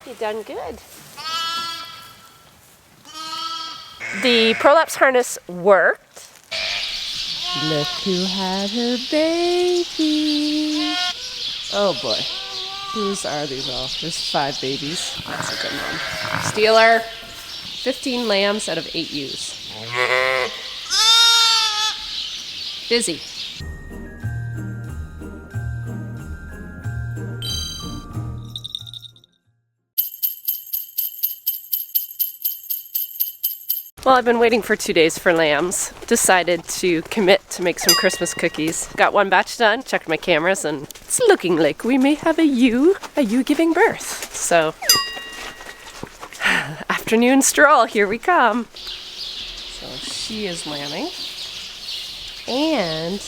You done good. The prolapse harness worked. Look who had her baby. Oh boy. Whose are these all? There's 5 babies. That's a good one. Stealer. 15 lambs out of 8 ewes. Busy. Well, I've been waiting for 2 days for lambs. Decided to commit to make some Christmas cookies. Got 1 batch done, checked my cameras, and it's looking like we may have a ewe giving birth. So, afternoon stroll, here we come. So she is lambing. And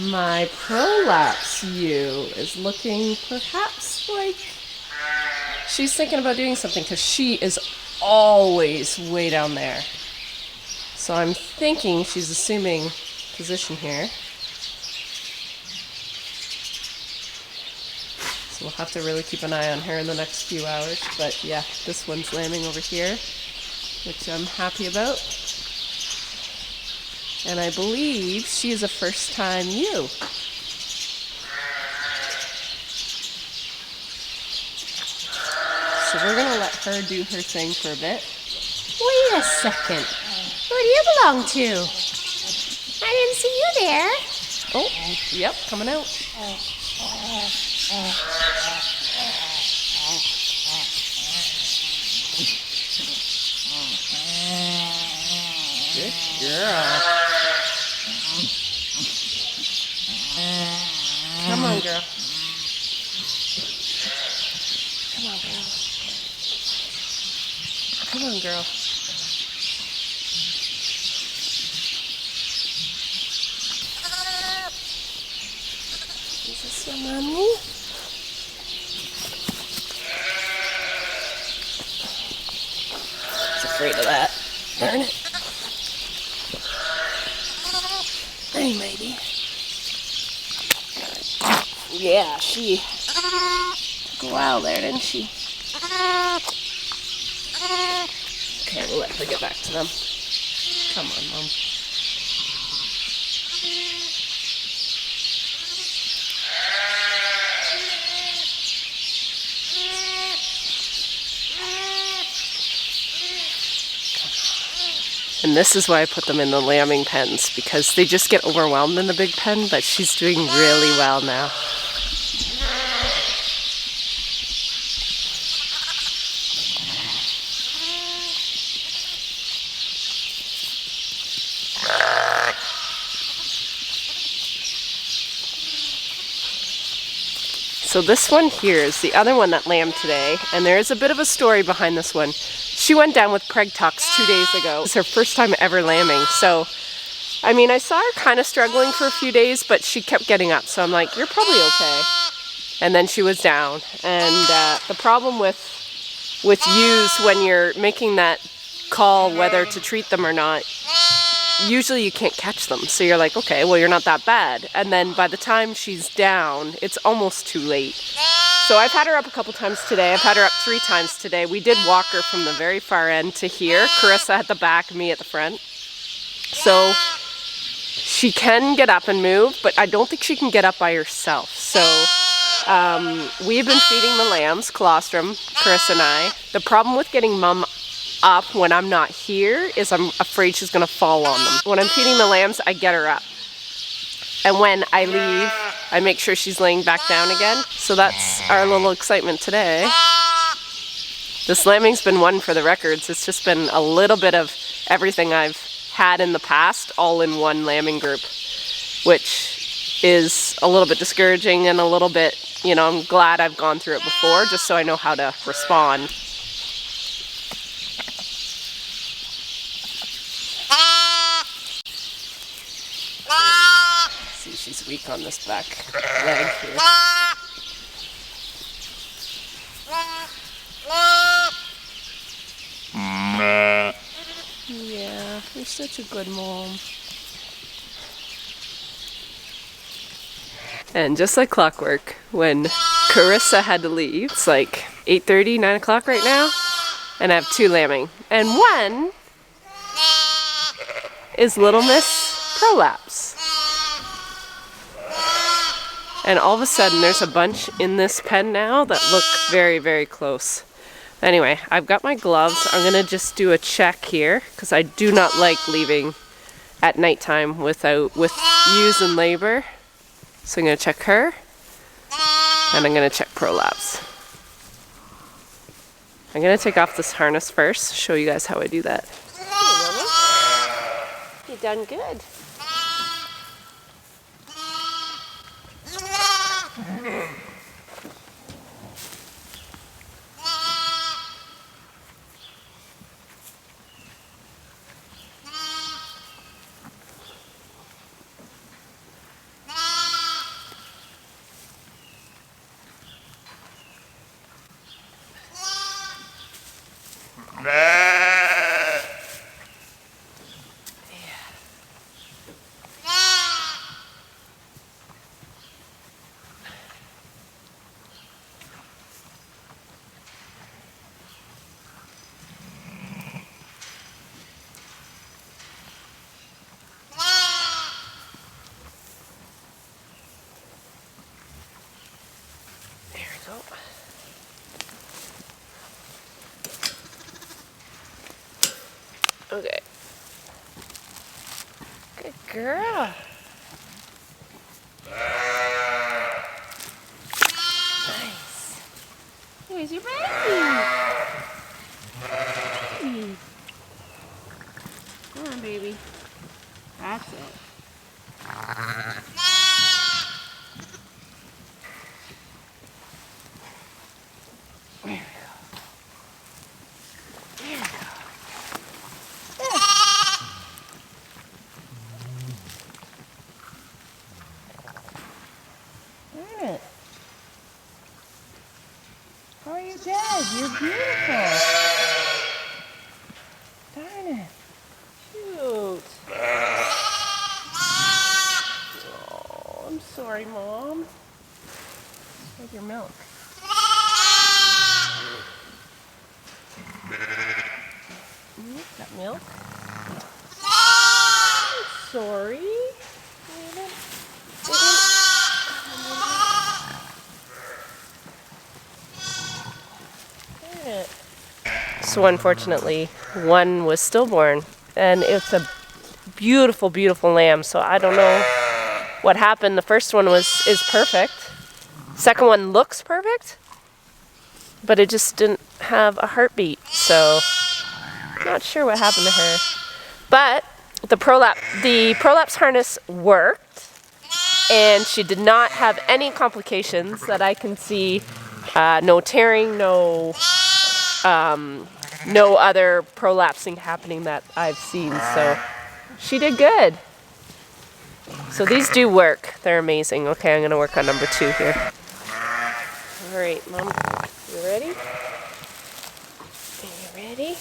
my prolapse ewe is looking perhaps like she's thinking about doing something because she is always way down there. So I'm thinking she's assuming position here. So we'll have to really keep an eye on her in the next few hours. But yeah, this one's lambing over here, which I'm happy about. And I believe she is a first-time ewe. So we're gonna let her do her thing for a bit. Wait a second. Where do you belong to? I didn't see you there. Oh, yep, coming out. Good girl. Come on, girl. Come on, girl. Come on, girl. Is this your mommy? She's afraid of that. Darn it. Hey, maybe. Yeah, she took a while there, didn't she? Okay, we'll let her get back to them. Come on, Mom. And this is why I put them in the lambing pens, because they just get overwhelmed in the big pen, but she's doing really well now. So this one here is the other one that lambed today, and there is a bit of a story behind this one. She went down with preg tox 2 days ago. It's her first time ever lambing. So, I mean, I saw her kind of struggling for a few days, but she kept getting up. So I'm like, you're probably okay. And then she was down. And the problem with ewes when you're making that call whether to treat them or not, usually you can't catch them. So you're like, okay, well, you're not that bad. And then by the time she's down, it's almost too late. So I've had her up a couple times today. I've had her up 3 times today. We did walk her from the very far end to here. Carissa at the back, me at the front. So she can get up and move, but I don't think she can get up by herself. So we've been feeding the lambs, colostrum, Carissa and I. The problem with getting Mom up when I'm not here is I'm afraid she's gonna fall on them. When I'm feeding the lambs, I get her up. And when I leave, I make sure she's laying back down again. So that's our little excitement today. This lambing's been one for the records. It's just been a little bit of everything I've had in the past, all in one lambing group, which is a little bit discouraging and a little bit, you know, I'm glad I've gone through it before just so I know how to respond. See, she's weak on this back leg here. Yeah, you're such a good mom. And just like clockwork, when Carissa had to leave, it's like 8:30, 9 o'clock right now. And I have 2 lambing. And one is Little Miss Prolapse. And all of a sudden there's a bunch in this pen now that look very, very close. Anyway, I've got my gloves. I'm gonna just do a check here because I do not like leaving at nighttime with ewes in labor. So I'm gonna check her and I'm gonna check prolapse. I'm gonna take off this harness first, show you guys how I do that. Hey, Mama. You done good. Okay. Good girl. Nice. Here's your baby. Come on, baby. That's it. There we go. There we go. It. How are you dead? You're beautiful. Darn it. Cute. Oh, I'm sorry, Mom. Where's your milk? Got milk? I'm sorry. So unfortunately, one was stillborn, and it's a beautiful, beautiful lamb. So I don't know what happened. The first one is perfect. Second one looks perfect, but it just didn't have a heartbeat. So not sure what happened to her. But the prolapse harness worked, and she did not have any complications that I can see. No tearing, no other prolapsing happening that I've seen, so she did good. So these do work. They're amazing. Okay, I'm going to work on number 2 here. All right, Mom, you ready? Are you ready?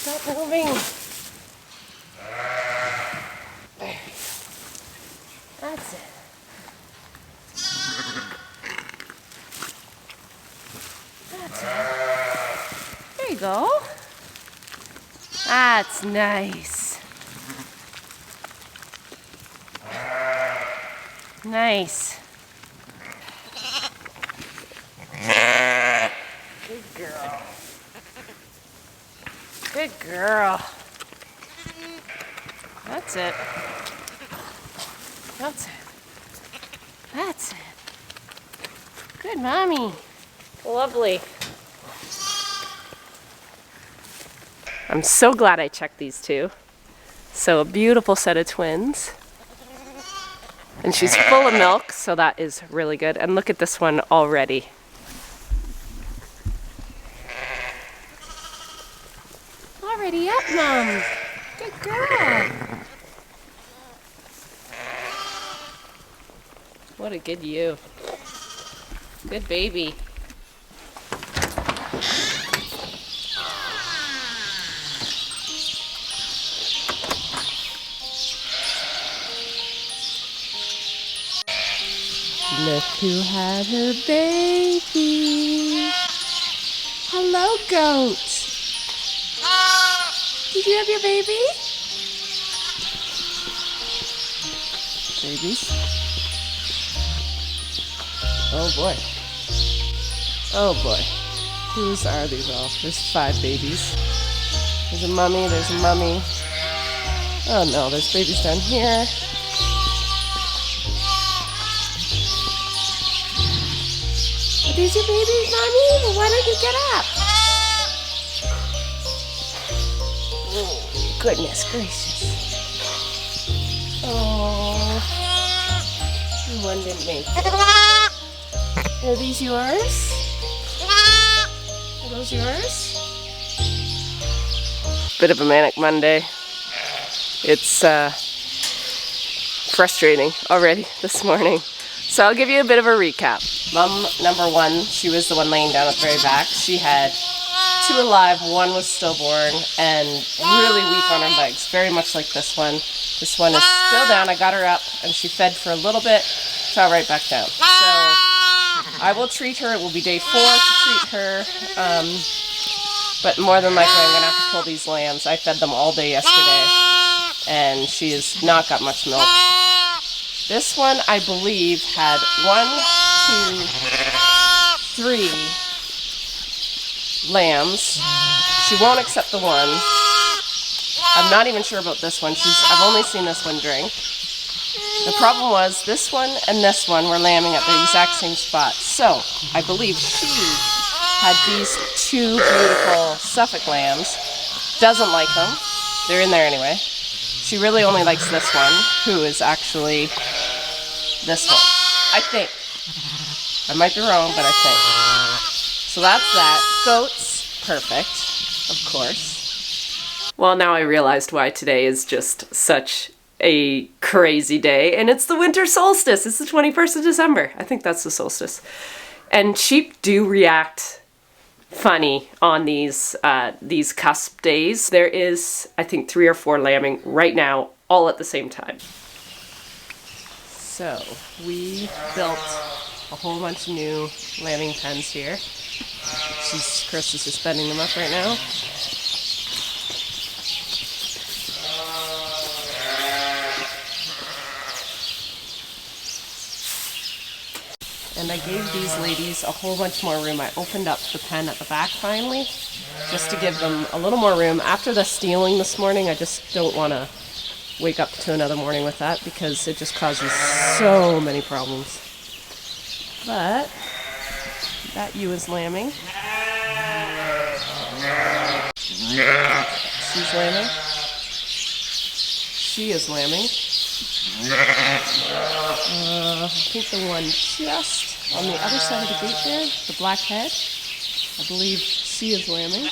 Stop moving. There you go. That's it. That's it. There you go. That's nice. Nice. Good girl. Good girl. That's it. That's it. That's it. Good mommy. Lovely. I'm so glad I checked these two. So a beautiful set of twins. And she's full of milk, so that is really good. And look at this one already. Tidy up, Mom. Good girl. What a good you. Good baby. Look who had her baby. Hello, goat. Did you have your baby? Babies? Oh boy. Oh boy. Whose are these all? There's 5 babies. There's a mummy, there's a mummy. Oh no, there's babies down here. Are these your babies, Mommy? Well, why don't you get up? Oh, goodness gracious. Oh, one didn't make it. Are these yours? Are those yours? Bit of a manic Monday. It's frustrating already this morning. So I'll give you a bit of a recap. Mom number 1, she was the one laying down at the very back. She had 2 alive, 1 was stillborn, and really weak on her legs, very much like this one. This one is still down. I got her up, and she fed for a little bit, fell right back down. So I will treat her. It will be day 4 to treat her, but more than likely I'm going to have to pull these lambs. I fed them all day yesterday, and she has not got much milk. This one, I believe, had 1, 2, 3 lambs. She won't accept the one. I'm not even sure about this one. I've only seen this one drink. The problem was this one and this one were lambing at the exact same spot. So I believe she had these 2 beautiful Suffolk lambs. Doesn't like them. They're in there anyway. She really only likes this one, who is actually this one. I think. I might be wrong, but I think. So that's that. Goats, perfect, of course. Well, now I realized why today is just such a crazy day, and it's the winter solstice. It's the 21st of December. I think that's the solstice. And sheep do react funny on these cusp days. There is, I think, 3 or 4 lambing right now, all at the same time. So we built a whole bunch of new lambing pens here. Chris is just bedding them up right now. And I gave these ladies a whole bunch more room. I opened up the pen at the back finally, just to give them a little more room. After the stealing this morning, I just don't want to wake up to another morning with that because it just causes so many problems. But that ewe is lambing. She's lambing. She is lambing. I think the one just on the other side of the gate there, the black head, I believe she is lambing.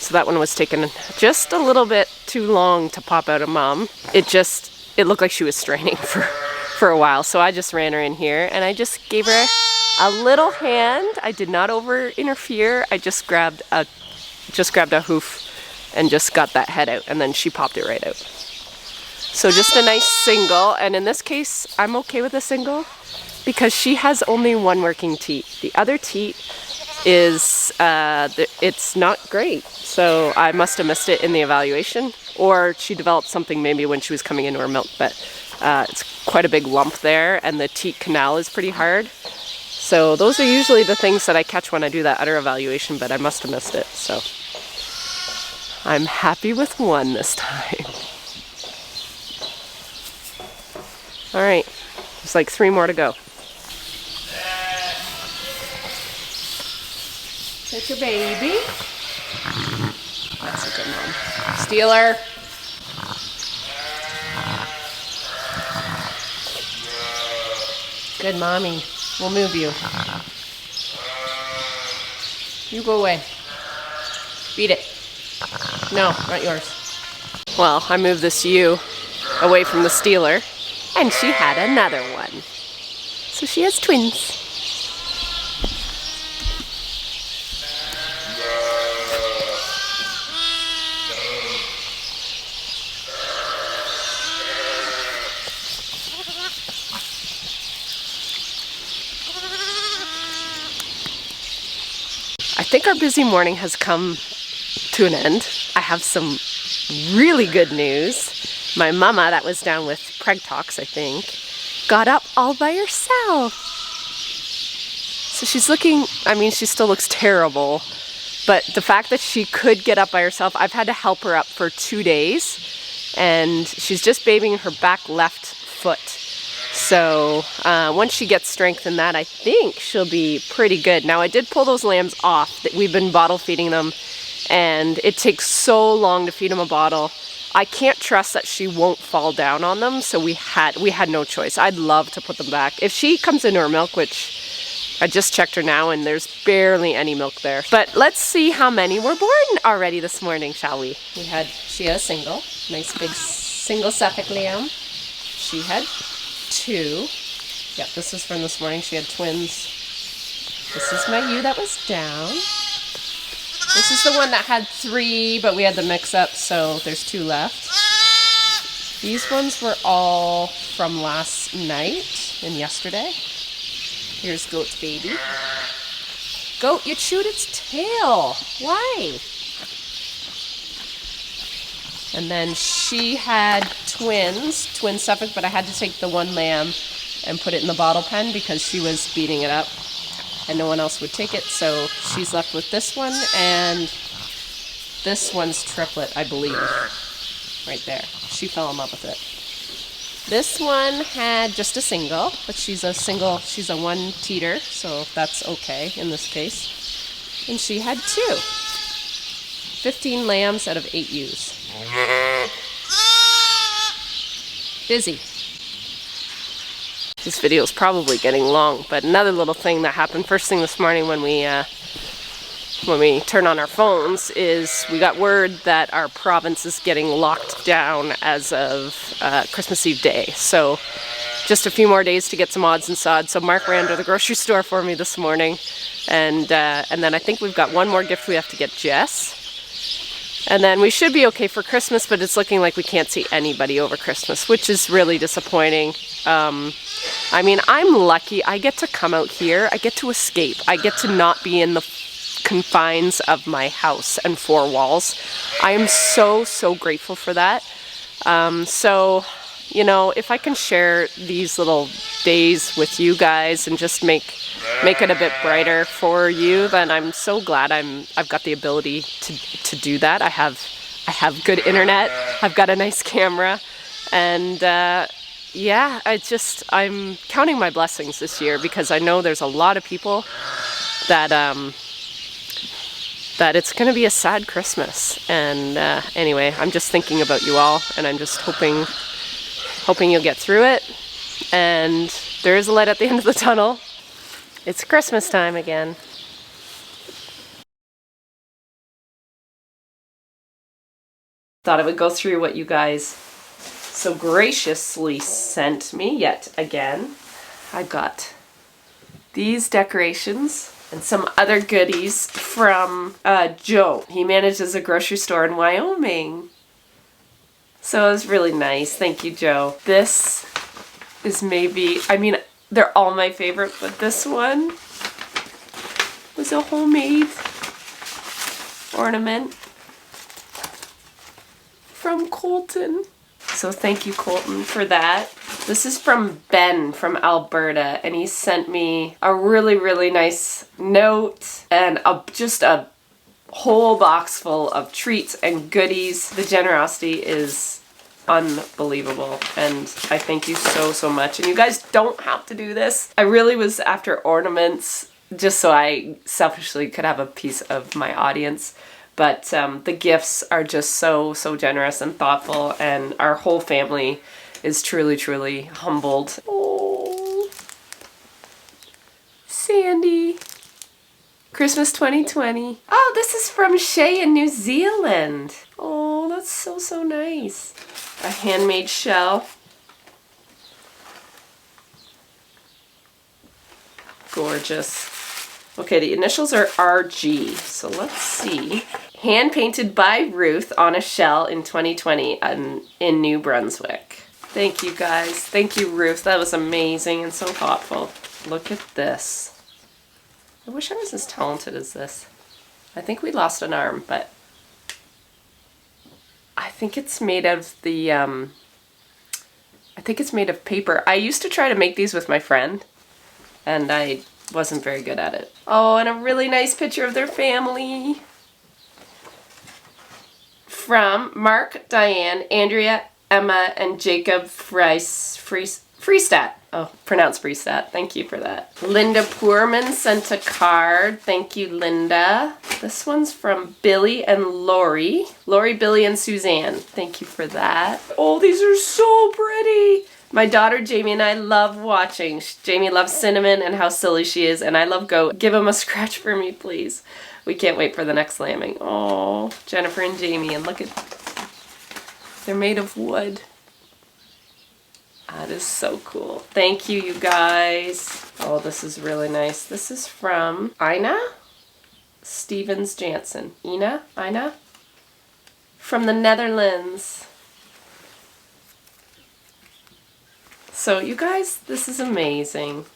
So that one was taking just a little bit too long to pop out of Mom. It just it looked like she was straining for a while. So I just ran her in here and I just gave her a little hand. I did not over interfere. I just grabbed a hoof and just got that head out, and then she popped it right out. So just a nice single, and in this case, I'm okay with a single because she has only one working teat. The other teat is, it's not great. So I must have missed it in the evaluation, or she developed something maybe when she was coming into her milk, but it's quite a big lump there, and the teat canal is pretty hard. So those are usually the things that I catch when I do that udder evaluation, but I must have missed it. So I'm happy with one this time. All right, there's like 3 more to go. Take your baby. That's a good mom. Stealer. Good mommy. We'll move you. You go away. Beat it. No, not yours. Well, I moved this ewe away from the stealer, and she had another one. So she has twins. I think our busy morning has come to an end. I have some really good news. My mama, that was down with Preg Talks, I think, got up all by herself. So she's looking, I mean, she still looks terrible, but the fact that she could get up by herself, I've had to help her up for 2 days, and she's just babying her back left foot. So once she gets strength in that, I think she'll be pretty good. Now I did pull those lambs off. We've been bottle feeding them, and it takes so long to feed them a bottle. I can't trust that she won't fall down on them, so we had no choice. I'd love to put them back. If she comes into her milk, which I just checked her now, and there's barely any milk there. But let's see how many were born already this morning, shall we? She had a single, nice big single Suffolk lamb. She had 2. Yep, this is from this morning. She had twins. This is my ewe that was down. This is the one that had 3, but we had the mix up, so there's 2 left. These ones were all from last night and yesterday. Here's Goat's baby. Goat, you chewed its tail. Why? And then she had twin Suffolk, but I had to take the one lamb and put it in the bottle pen because she was beating it up and no one else would take it. So she's left with this one, and this one's triplet, I believe, right there. She fell in love with it. This one had just a single, but she's a one teeter, so that's okay in this case. And she had 2. 15 lambs out of 8 ewes. Busy. This video is probably getting long, but another little thing that happened first thing this morning when we turn on our phones is we got word that our province is getting locked down as of Christmas Eve day. So just a few more days to get some odds and sods. So Mark ran to the grocery store for me this morning, and then I think we've got one more gift we have to get JESS. And then we should be okay for Christmas, but it's looking like we can't see anybody over Christmas, which is really disappointing. I mean, I'm lucky. I get to come out here. I get to escape. I get to not be in the confines of my house and 4 walls. I am so, so grateful for that. So, you know, if I can share these little days with you guys and just make it a bit brighter for you, then I'm so glad I've got the ability to do that. I have good internet. I've got a nice camera, and yeah, I'm counting my blessings this year because I know there's a lot of people that it's going to be a sad Christmas. And anyway, I'm just thinking about you all, and I'm just hoping you'll get through it. And there is a light at the end of the tunnel. It's Christmas time again. Thought I would go through what you guys so graciously sent me yet again. I got these decorations and some other goodies from Joe. He manages a grocery store in Wyoming. So it was really nice. Thank you, Joe. This is maybe, I mean, they're all my favorite, but this one was a homemade ornament from Colton. So thank you, Colton, for that. This is from Ben from Alberta, and he sent me a really, really nice note and just a whole box full of treats and goodies. The generosity is unbelievable, and I thank you so, so much. And you guys don't have to do this. I really was after ornaments just so I selfishly could have a piece of my audience. But the gifts are just so, so generous and thoughtful, and our whole family is truly, truly humbled. Oh, Sandi. Christmas 2020. Oh, this is from Shay in New Zealand. Oh, that's so, so nice. A handmade shell. Gorgeous. Okay, the initials are RG, so let's see. Hand painted by Ruth on a shell in 2020 in New Brunswick. Thank you guys. Thank you, Ruth. That was amazing and so thoughtful. Look at this. I wish I was as talented as this. I think we lost an arm, but I think it's made of the, I think it's made of paper. I used to try to make these with my friend, and I wasn't very good at it. Oh, and a really nice picture of their family. From Mark, Diane, Andrea, Emma, and Jacob Freestat. Oh, pronounced Freestat. Thank you for that. Linda Poorman sent a card. Thank you, Linda. This one's from Billy and Lori. Lori, Billy, and Suzanne. Thank you for that. Oh, these are so pretty. My daughter Jamie and I love watching. Jamie loves Cinnamon and how silly she is, and I love Goat. Give him a scratch for me, please. We can't wait for the next lambing. Oh, Jennifer and Jamie, and look at, they're made of wood. That is so cool. Thank you, you guys. Oh, this is really nice. This is from Ina Stevens Jansen. Ina? From the Netherlands. So you guys, this is amazing.